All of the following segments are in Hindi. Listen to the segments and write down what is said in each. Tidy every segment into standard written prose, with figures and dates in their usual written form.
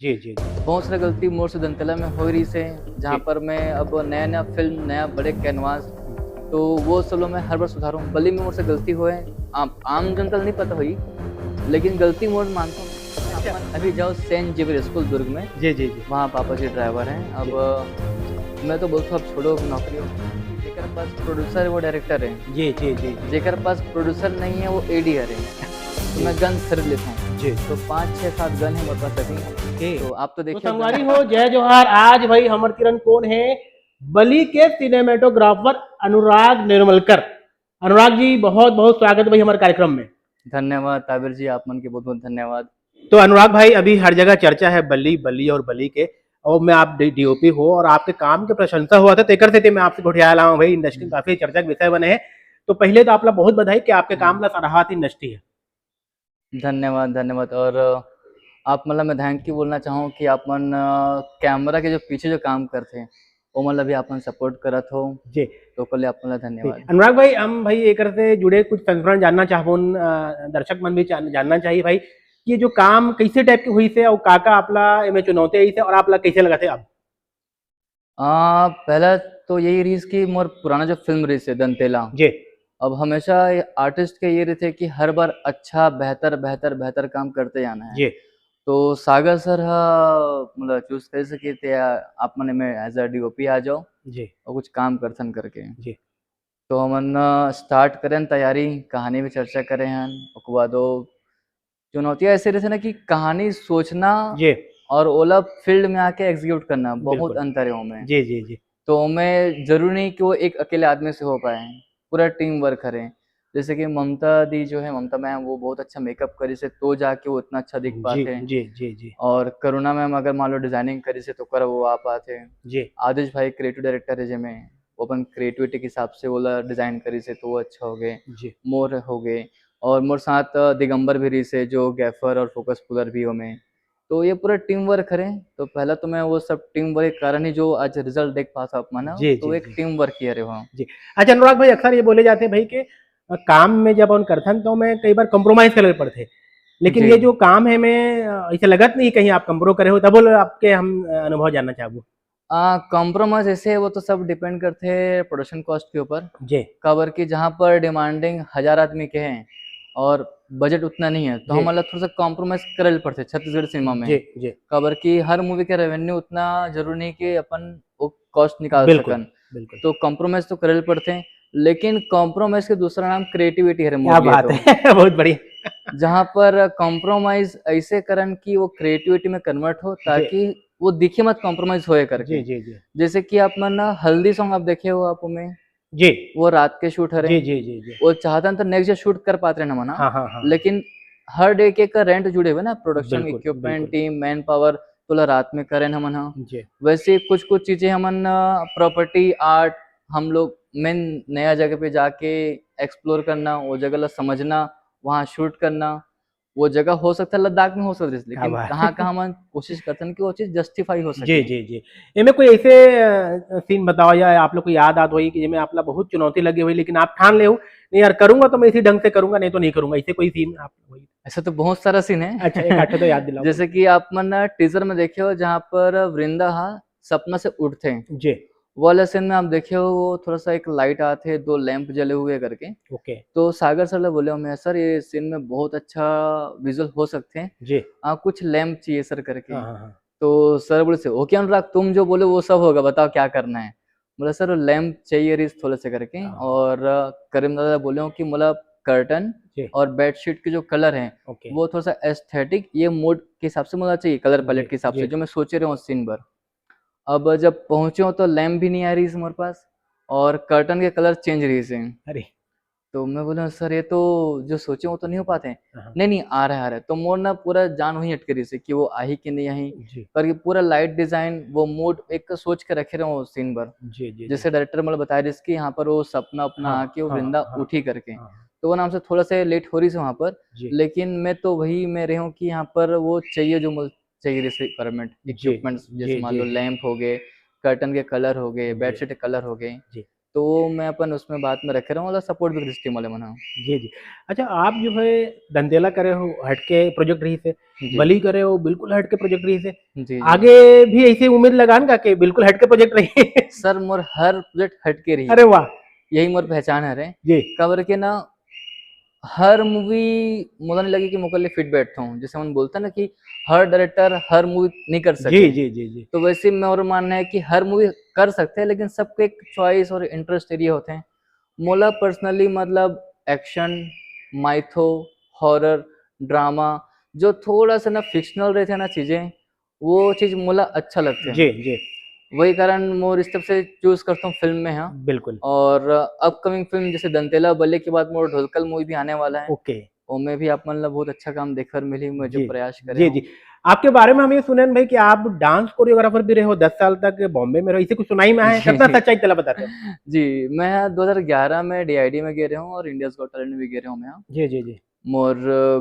जी, जी, जी। बहुत सारी गलती मोर से दंतेला में हो रही से, जहाँ जी। पर मैं अब नया-नया फ़िल्म, नया बड़े कैनवास, हुँ। तो वो सब लोग मैं हर बार सुधारूँ। भले ही मोर से गलती होए, आम जनता को नहीं पता होई, लेकिन गलती मोर मानता हूँ। अच्छा। अपन अभी जाओ सेंट जेवियर स्कूल दुर्ग में, जी, जी, जी। वहाँ पापा जी ड्राइवर हैं। जी। मैं तो बोलता हूँ अब छोड़ो नौकरी वोकरी, जेकर पास प्रोड्यूसर है वो डायरेक्टर है, जी, जी, जी, जी। जेकर पास प्रोड्यूसर नहीं है वो एडीआर है। तो जी, मैं गन खरीद लेता हूँ। जी। तो 5, 6, 7 गन है मेरे पास अभी। ओके। तो आप तो तो देखिए गन संगवारी का हो, जय जोहार। आज भाई हमर किरण कौन है? बलि के सिनेमेटोग्राफर अनुराग निर्मलकर। अनुराग जी, बहुत-बहुत स्वागत है भाई हमारे कार्यक्रम में। धन्यवाद ताबिर जी, आप मन के बहुत-बहुत धन्यवाद। तो अनुराग भाई, अभी हर जगह चर्चा है बल्ली बल्ली और बली के, और मैं आप डीओपी हो और आपके काम की प्रशंसा हुआ था, तेकर से मैं आपसे घोटियाल आया हूँ भाई, इंडस्ट्री में हुँ, काफी चर्चा के विषय बने हैं। तो पहले तो आप लोग बहुत बधाई कि आपके काम हुँ। ला सराहत इंडस्ट्री है। धन्यवाद, धन्यवाद और आप मतलब मैं थैंक यू बोलना चाहूँ कि आप मन कैमरा के जो पीछे जो काम करथे, वो मतलब भी आप मन सपोर्ट करत हो, जी। तो ओकर लिए आप मन ला जी। धन्यवाद। अनुराग भाई, हम भाई एकर से जुड़े कुछ संस्करण जानना चाहबोन, दर्शक मन भी जानना चाहिए भाई कि ये जो काम कैसे टाइप के हुई से और का आपला एमे चुनौती आई से और आपला कैसे लगा थे अब? पहला तो यही रहीस कि मोर पुराना जो फ़िल्म रहीस है दंतेला, जी। अब हमेशा ये आर्टिस्ट के ये रहते कि हर बार अच्छा, बेहतर, बेहतर, बेहतर काम करते जाना है। जी। तो सागर सर हा मतलब चूज़ कैसे किए थे आप मन एमे एज़ अ डीओपी आ जाओ जी। और कुछ काम करथन करके। जी। तो हमन स्टार्ट करेन तैयारी, कहानी पे चर्चा करे हन, ओकर बाद वो चुनौतियाँ ऐसे रहथे ना कि कहानी सोचना जी। और ओला फ़ील्ड में आके एग्ज़ीक्यूट करना, बहुत बिल्कुल। अंतर है ओमें। जी, जी, जी। तो ओमें ज़रूरी नहीं कि वो एक अकेले आदमी से हो पाए, पूरा टीम वर्क करें। जैसे कि ममता दी जो है, ममता मैम वो बहुत अच्छा मेकअप करी से तो जाके वो इतना अच्छा दिख जी, पाथे जी, जी, जी। और करुणा मैम अगर मान लो डिज़ाइनिंग करी से तो ओकर वो आ पाथे। जी। आदिश भाई क्रिएटिव डायरेक्टर है जेमें, वो अपन क्रिएटिविटी के हिसाब से ओला डिज़ाइन करी से तो वो अच्छा हो गए। जी। मोर हो गए और मोर साथ दिगंबर भी रही से जो गैफर और फ़ोकस पुलर भी ओमें। तो ये पूरा टीम वर्क करें, तो पहला तो मैं वो सब टीम वर्क के कारण ही जो आज रिज़ल्ट देख पाता आप मन, जी, तो जी, एक जी। टीम वर्क किया रे वहाँ। जी। अच्छा अनुराग भाई, अक्सर ये बोले जाते हैं भाई कि काम में जब हम करथन तो मैं कई बार कंप्रोमाइज़ करे पड़थे। लेकिन जी। ये जो काम है मैं ऐसे लगत नहीं कहीं आप कंप्रो करे हो, तब बोले आपके हम अनुभव जानना चाहबो। कॉम्प्रोमाइज़ ऐसे वो तो सब डिपेंड करते हैं प्रोडक्शन कॉस्ट के ऊपर। जी। काबर कि जहाँ पर डिमांडिंग 1000 आदमी के हैं और बजट उतना नहीं है, तो जी। हमन ला थोड़ा-सा कॉम्प्रोमाइज़ करे ल पड़थे छत्तीसगढ़ सिनेमा जी। में। जी। काबर कि हर मूवी का रेवेन्यू उतना ज़रूरी नहीं कि अपन वो कॉस्ट निकाल बिल्कुल, सकन। बिल्कुल। तो कॉम्प्रोमाइज़ तो करे ल पड़थे, लेकिन कॉम्प्रोमाइज़ के दूसरा नाम क्रिएटिविटी है रे क्या मोर लिए बात तो। है! बहुत बढ़िया। जहाँ पर कॉम्प्रोमाइज़ ऐसे करन कि वो क्रिएटिविटी में कन्वर्ट हो जी। ताकि वो दिखे मत कॉम्प्रोमाइज़ होए करके। जी, जी, जी। जैसे कि आप मन हल्दी सॉन्ग आप देखे हो आप ओमें, जी। वो रात के शूट हरे। जी, जी, जी, जी। वो चाहतन तो नेक्स्ट डे शूट कर पाते ना मना, हाँ, हाँ, हाँ, हाँ। लेकिन हर डे के का रेंट जुड़े हुए ना प्रोडक्शन बिल्कुल, इक्विपमेंट, बिल्कुल। टीम, मैन पावर तोला रात में करेन हमन ह। जी। वैसे कुछ-कुछ चीज़ें हमन प्रॉपर्टी, आर्ट हम लोग मेन नया जगह पे जाके एक्सप्लोर करना, वो जगह ला समझना, वहाँ शूट करना। वो जगह हो सकता है लद्दाख में हो सकती है, क्या लेकिन बात है! कहाँ-कहाँ हमन कोशिश करथन कि वो चीज़ जस्टिफाई हो जी, सके। जी, जी। इनमें कोई ऐसे सीन बताओ या आप लोग को याद आत होई कि जिसमें आपला बहुत चुनौती लगी हुई लेकिन आप ठान ले हो, नहीं यार करूँगा तो मैं इसी ढंग से करूँगा, नहीं तो नहीं करूँगा। ऐसे कोई सीन आप वही। ऐसे तो बहुत सारा सीन अच्छा, है। एक आध ठो तो याद दिलाओ कोई। जैसे कि आप मन टीज़र में देखे हो जहाँ पर वृंदा हा सपना से उठते हैं। जी। वो वाला सीन में आप देखे हो वो थोड़ा-सा एक लाइट आते हैं, 2 लैंप जले हुए करके। ओके। तो सागर सर ने बोले हमें सर ये सीन में बहुत अच्छा विज़ुअल हो सकते हैं। जी। कुछ लैंप चाहिए सर करके। हाँ, हाँ, हाँ। तो सर बोले से ओके अनुराग तुम जो बोले वो सब होगा बताओ क्या करना है? बोला सर लैंप चाहिए रही थोड़े से करके हाँ। और करीम दादा बोले हो कि मतलब कर्टन जी। और बेडशीट के जो कलर हैं, ओके। वो थोड़ा-सा एस्थेटिक ये मूड के हिसाब से मुझे चाहिए, कलर जी, पैलेट के हिसाब जी। से जो मैं सोचे रहा हूँ सीन भर। अब जब पहुँचे हो तो लैंप भी नहीं आ रही है हमारे पास और कर्टन के कलर चेंज रही से। अरे! तो मैं बोला सर ये तो जो सोचे वो तो नहीं हो पाते हैं। हाँ, हाँ। नहीं, नहीं आ रहा है, आ रहा है। तो मोर ना पूरा जान वहीं अटकी रही से कि वो आई कि नहीं आई। जी। पर ये पूरा लाइट डिज़ाइन वो मूड एक सोच के रखे रहे वो सीन भर। जी, जी, जी। जैसे डायरेक्टर मतलब बताया जिसकी यहाँ पर वो सपना-अपना हाँ, आके वो हाँ, वृंदा हाँ, उठी करके। हाँ। तो वो नाम से थोड़ा-सा लेट हो रही थी वहाँ पर। जी। लेकिन मैं तो वही में रही हूँ कि यहाँ पर वो चाहिए जो मुझे चाहिए जैसे रिक्वायरमेंट जी, इक्विपमेंट्स जी, जैसे मान जी, लो जी। लैंप हो गए, कर्टन के कलर हो गए, जी, बेडशीट के कलर हो गए। जी। तो मैं अपन उसमें बात में रखे रहा हूँ, मतलब सपोर्ट भी करी टीम वाले मना। जी, जी। अच्छा, आप जो है दंदेला करे हो हट के प्रोजेक्ट रही से, जी बली करे हो बिल्कुल हट के प्रोजेक्ट रही से, जी जी। आगे भी ऐसी उम्मीद लगान का कि बिल्कुल हट के प्रोजेक्ट रही? सर मोर हर प्रोजेक्ट हट के रही, अरे वाह! यही मोर पहचान है रे। जी। कवर के ना हर मूवी मुझे नहीं लगी कि मुझे लिए फिट बैठता हूँ, जैसे हम बोलते हैं ना कि हर डायरेक्टर हर मूवी नहीं कर जी, सके, जी, जी, जी। तो वैसे ही मेरा मानना है कि हर मूवी कर सकते हैं, लेकिन सबके एक चॉइस और इंटरेस्ट एरिया होते हैं। मोला पर्सनली मतलब एक्शन, माइथो, हॉरर, ड्रामा, जो थोड़ा सा ना फिक्शनल रहते हैं ना चीजें, वो चीज मोला अच्छा लगते जी, हैं। जी। वही कारण मोर इस तरफ से चूज करता हूँ फिल्म में, हाँ। बिल्कुल। और अपकमिंग फिल्म जैसे दंतेला बल्ले के बाद मोर ढोलकल मूवी भी आने वाला है, ओके। ओमे भी आप मतलब बहुत अच्छा काम देखकर मिली, मैं जो जी। प्रयास करे जी, हूँ। जी। आपके बारे में हम ये सुने हैं भाई कि आप डांस कोरियोग्राफर भी रहे हो, 10 साल तक बॉम्बे में रहे हो, इसे कुछ सुनाई में है, जी कितना सच्चाई चला बताते हो? जी, मैं 2011 में डीआईडी में गए रहा हूँ और इंडियाज गॉट टैलेंट में भी गए रहा हूँ मैं, यहाँ। जी, जी, जी। मोर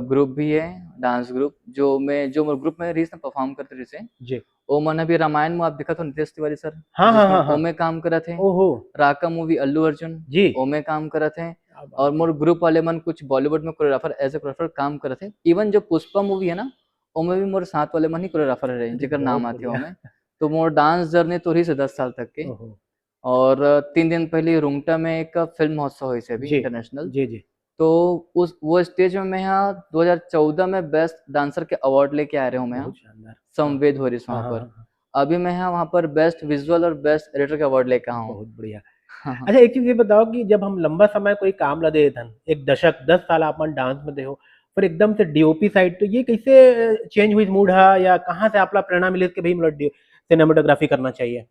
ग्रुप भी है, डांस ग्रुप, जो मोर ग्रुप में रीस में परफॉर्म करते रही से। जी। ओ मन अभी रामायण में आप देखा तो नितेश तिवारी सर, हाँ, हाँ, जिसमें हाँ, हाँ। ओमे काम करे थे। ओहो! राका मूवी अल्लू अर्जुन, जी। ओमे काम करे थे। क्या और बात है! मोर ग्रुप वाले मन कुछ बॉलीवुड में कोरियोग्राफर एज ए कोरियोग्राफर काम करे थे। इवन जो पुष्पा मूवी है ना, ओमे भी मोर साथ वाले मन ही कोरियोग्राफर रहे, अरे जेकर बहुत नाम आथे बढ़िया। ओमे। तो मोर डांस जर्नी तो रही से 10 साल तक के। ओहो! और 3 दिन पहले रुंगटा में एक फिल्म महोत्सव हुई से अभी जी। इंटरनेशनल। जी, जी। तो उस वो स्टेज में मैं यहाँ 2014 में बेस्ट डांसर के अवार्ड लेके आ रहा हूँ मैं यहाँ, बहुत शानदार। हाँ। संवेद हो रही हाँ, वहाँ हाँ, पर। हाँ, हाँ। अभी मैं यहाँ वहाँ पर बेस्ट विजुअल और बेस्ट एडिटर का अवार्ड लेके आया हूँ। बहुत बढ़िया। हाँ, हाँ। अच्छा, एक चीज़ ये बताओ कि जब हम लंबा समय कोई काम ला दे थन, एक दशक 10 साल आपमन डांस में देहो, फिर एकदम से डीओपी साइड तो ये कैसे चेंज हुई मूड हा या कहाँ से आपला प्रेरणा मिली कि भई मोला सिनेमेटोग्राफी करना चाहिए?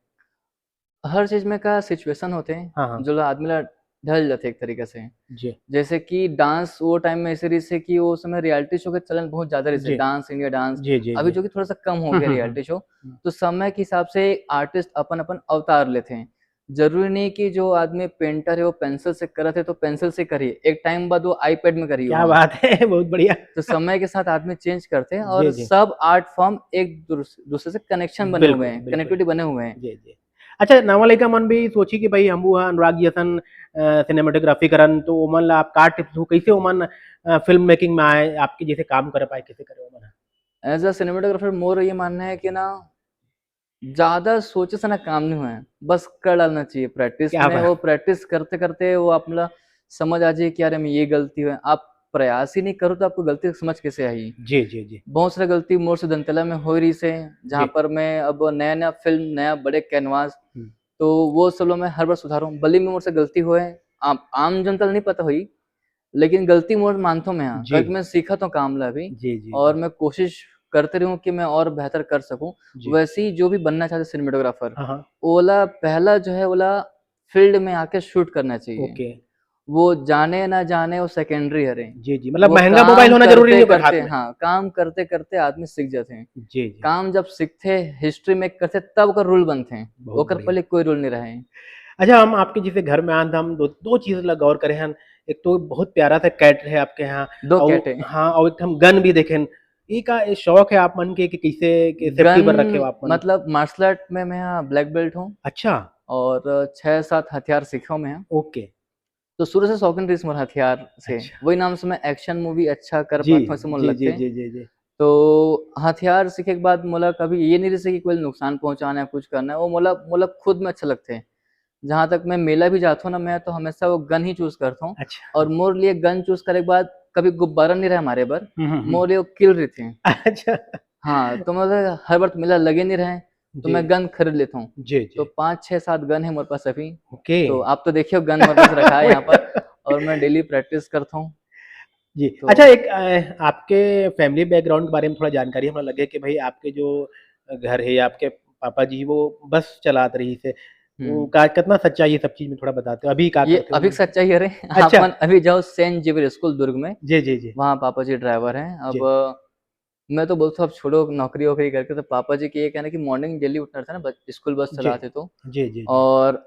हर चीज़ में का सिचुएशन होते हाँ, हैं, हाँ। जो आदमी ला ढल जाते एक तरीके से। जी। जैसे कि डांस वो टाइम में ऐसे रही से कि वो समय रियलिटी शो का चलन बहुत ज़्यादा रही से, जी। Dance India dance. जी, जी, अभी जी। जो कि थोड़ा-सा कम हो हुँ, गया हुँ, हुँ। Reality show. हुँ। तो समय के हिसाब से आर्टिस्ट अपन-अपन अवतार लेते हैं। ज़रूरी नहीं कि जो आदमी पेंटर है वो पेंसिल से करत है तो पेंसिल से करिए, एक टाइम बाद वो आईपैड में करिए क्या वहाँ। बात है! बहुत बढ़िया। तो समय के साथ आदमी चेंज करते हैं और जी, जी। सब आर्ट फॉर्म एक दूसरे से कनेक्शन बने हुए बिल्कुल, हैं, बिल्कुल। कनेक्टिविटी बने हुए हैं। जी, जी। अच्छा, नवा लइका मन भी सोची कि भई हमहू ह अनुराग जइसन सिनेमेटोग्राफी करन तो ओमन ला आप का टिप्स हो कैसे ओमन फ़िल्म मेकिंग में आए, आपके जैसे काम कर पाए, कैसे करे ओमन? एज़ अ सिनेमेटोग्राफर मोर ये मानना है कि ना ज़्यादा सोचे से ना काम नहीं हुआ है, बस कर डालना चाहिए प्रैक्टिस क्या में, वो बात! प्रैक्टिस करते-करते वो आप मतलब समझ आ जाए कि यार में ये गलती है। आप प्रयास ही नहीं करो तो आपको गलती समझ कैसे आएगी? जी, जी, जी। बहुत सारी गलती मोर से दंतेला में हो रही से, जहाँ जी। पर मैं अब नया-नया फ़िल्म, नया बड़े कैनवास, हुँ। तो वो सब लोग मैं हर बार सुधारूँ। भले ही मोर से गलती होए, आम जनता ला नहीं पता होई, लेकिन गलती मोर मानता हूँ मैं यहाँ, जी। क्योंकि मैं सीखा तो काम ला अभी जी, जी, और जी। मैं कोशिश करते रहूँ कि मैं और बेहतर कर सकूँ। जी। वैसे ही जो भी बनना चाहते सिनेमेटोग्राफर, हाँ, हाँ। वो वाला पहला जो है वो वाला फ़ील्ड में आके शूट करना चाहिए। ओके। वो जाने ना जाने वो सेकेंडरी है रे। जी, जी। मतलब वो महँगा मोबाइल काम होना ज़रूरी नहीं होगा करते-करते, हाथ में। हाँ, काम करते-करते आदमी सीख जाते हैं। जी, जी। काम जब सीखते, हिस्ट्री मेक करते तब ओकर रूल बनते हैं। बहुत ओकर बढ़िया। पहले कोई रूल नहीं रहे। अच्छा, हम आपके जैसे घर में आन त हम 2 चीज़ ला गौर करे हन, एक तो बहुत प्यारा सा कैट है आपके यहाँ 2 औ कैट है। हाँ, और एक ठन गन भी देखेन। ई का ए शौक है आप मन के कि कैसे के सेफ्टी गन बर रखे हो आप मन? मतलब मार्शल आर्ट में मैं यहाँ ब्लैक बेल्ट हूँ अच्छा, और 6-7 हथियार सीखा हूँ मैं यहाँ। ओके। तो शुरू से शौकीन रही मोर हथियार से। अच्छा। वही नाम से मैं एक्शन मूवी अच्छा कर जी। पात हूँ ऐसे मोला जी, जी, लगथे। जी, जी, जी। तो हथियार सीखे के बाद मोला कभी ये नहीं रही कि कोई नुकसान पहुँचाना है, कुछ करना है, वो मोला मोला खुद में अच्छा लगते हैं। जहाँ तक मैं मेला भी जाता हूँ ना, मैं तो हमेशा वो गन ही चूज़ करता हूँ अच्छा। और मोर लिए गन चूज़ करे के बाद कभी गुब्बारा नहीं रहा हमारे बर, हुँ, हुँ, हुँ। मोर लिए वो किल रही थी। अच्छा। हाँ, तो मतलब हर बार मेला लगे नहीं रहे, तो जी। मैं गन खरीद लेता हूँ। जी, तो जी। 5, 6, 7 गन है मेरे पास अभी। ओके। तो आप तो देखिए गन मेरे पास रखा है वही यहाँ तो। पर और मैं डेली प्रैक्टिस करता हूँ। जी। तो अच्छा, एक आपके फैमिली बैकग्राउंड के बारे में थोड़ा जानकारी हमरा लगे कि भई आपके जो घर है या आपके पापा जी वो बस चलात रही से, वो हुँ, का कितना सच्चाई है सब चीज़ में थोड़ा बताते हो? अभी क्या ये करते हो? अभी सच्चाई है रे अच्छा। अपन अभी जाओ सेंट ज़ेवियर स्कूल दुर्ग में, जी, जी, जी। वहाँ पापा जी ड्राइवर हैं। अब जी। मैं तो बोलता हूँ अब छोड़ो नौकरी-वोकरी करके, तो पापा जी का ये कहना है कि मॉर्निंग जल्दी उठना रहता है ना स्कूल बस जी। चलाते तो। जी, जी, जी। और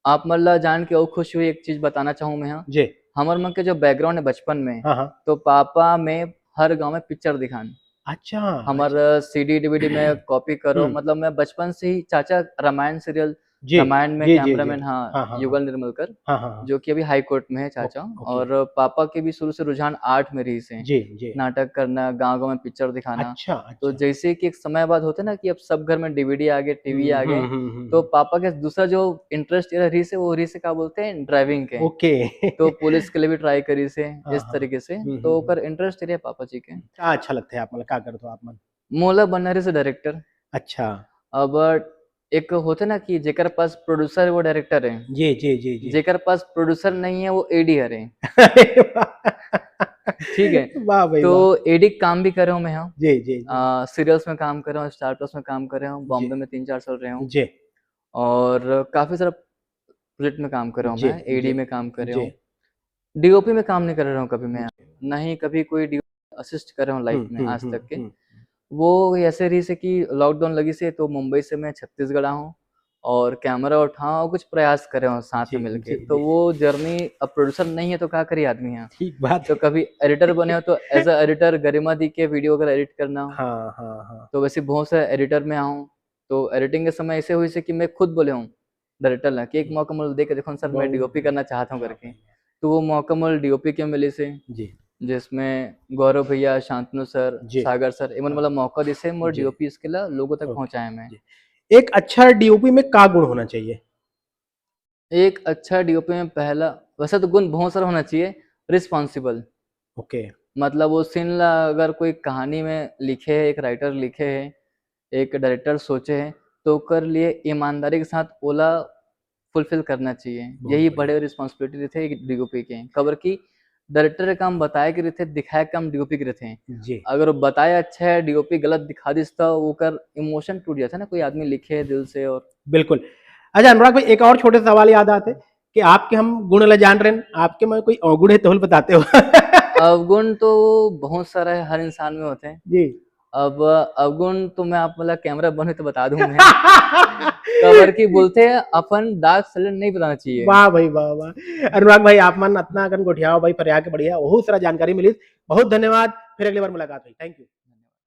आप मतलब जान के और खुश हुई एक चीज़ बताना चाहूँ मैं यहाँ। जी। हमारे मन के जो बैकग्राउंड है बचपन में, हाँ, हाँ। तो पापा में हर गाँव में पिक्चर दिखान। अच्छा, हमार अच्छा। सीडी-डीवीडी में कॉपी करो, हुँ। मतलब मैं बचपन से ही चाचा रामायण सीरियल जी रामायण में जी जी जी कैमरामैन, हाँ, हाँ हाँ युगल निर्मलकर, हाँ हाँ हाँ जो कि अभी हाई कोर्ट में है चाचा। ओके और पापा के भी शुरू से रुझान आर्ट में रही से, जी जी नाटक करना, गाँव-गाँव में पिक्चर दिखाना। अच्छा तो अच्छा जैसे कि एक समय बाद होता है ना कि अब सब घर में डीवीडी आ गए, टीवी आ गए, तो हम्म। पापा का दूसरा जो इंटरेस्ट era रही से, वो रही से क्या बोलते हैं ड्राइविंग के। ओके तो पुलिस के लिए भी ट्राई करी से, हाँ इस हाँ तरीके से। तो ओकर इंटरेस्ट रहे पापा जी के। क्या अच्छा लगता है आप मतलब क्या करते हो आप मन मोला बनना रहे से डायरेक्टर। अच्छा अब एक होता है ना कि जेकर पास प्रोड्यूसर है वो डायरेक्टर है, जी जी जी जी जेकर पास प्रोड्यूसर नहीं है वो एडी हरे। अरे वाह ठीक है, वाह भाई तो वाह एडी काम भी कर रहा हूँ मैं यहाँ। जी जी जी सीरियल्स में काम कर रहा हूँ, स्टार प्लस में काम कर रहा हूँ, जी बॉम्बे में 3-4 साल रहा हूँ। जी और काफ़ी सारा प्रोजेक्ट में काम कर रहा हूँ जी मैं, एडी जी में काम कर रहा जी हूँ। डीओपी में काम नहीं कर रहा हूँ कभी मैं, जी ना ही कभी कोई डीओपी असिस्ट कर रहा हूँ लाइफ में आज तक के। हम्म। वो ऐसे रही से कि लॉकडाउन लगी से तो मुंबई से मैं छत्तीसगढ़ आया हूँ और कैमरा उठाऊँ और कुछ प्रयास कर रहा हूँ साथ जी में जी मिलके। तो जी वो जर्नी, अब प्रोड्यूसर नहीं है तो क्या करे आदमी यहाँ। ठीक बात तो है कभी एडिटर बने हो तो एज़ अ एडिटर गरिमा दी के वीडियो अगर एडिट करना हो, हाँ हाँ हाँ तो वैसे बहुत से एडिटर में आऊँ। तो एडिटिंग के समय ऐसे हुई से कि मैं खुद बोले हूँ डायरेक्टर ला कि एक मौका मुझे दे के देखो सर, मैं बहुत डीओपी करना चाहता हूँ वाह करके। भाई तो वो मौका मुझे डीओपी के मिले से, जी जिसमें गौरव भैया, शांतनु सर, जी सागर सर इमन हाँ वाला मौका दिसे मोर जी डीओपी इसके ला लोगों तक ओके पहुँचाया मैं। जी एक अच्छा डीओपी में क्या गुण होना चाहिए एक अच्छा डीओपी में पहला, वैसे तो गुण बहुत सारा होना चाहिए, रिस्पॉन्सिबल। ओके मतलब वो सीन ला अगर कोई कहानी में लिखे है, एक राइटर लिखे है, एक डायरेक्टर सोचे है, तो ओकर लिए ईमानदारी के साथ ओला फुलफिल करना चाहिए। बहुत यही बढ़िया बड़े रिस्पॉन्सिबिलिटी रहते हैं डीओपी के। कबर की डायरेक्टर का काम बताए के रहते, दिखाए काम डीओपी के रहते हैं। जी अगर वो बताए अच्छा है, डीओपी गलत दिखा दिस तो ओकर इमोशन टूट जाता है ना, कोई आदमी लिखे है दिल से। और बिल्कुल अच्छा अनुराग भाई एक और छोटे सवाल याद आते कि आपके हम गुण ला जान रहे हैं आपके में कोई अवगुण है तो बताते हो अवगुण तो बहुत सारा है, हर इंसान में होते हैं। जी अब अवगुण तो मैं आप मतलब कैमरा बंद है तो बता दूं मैं। कबर की बोलते हैं अपन डार्क साइड नहीं बताना चाहिए। वाह भाई वाह वाह अनुराग भाई आप मन अतना अगन गोठियाओ भाई फरिया के बढ़िया बहुत सारा जानकारी मिली बहुत धन्यवाद फिर अगली बार मुलाकात हुई थैंक यू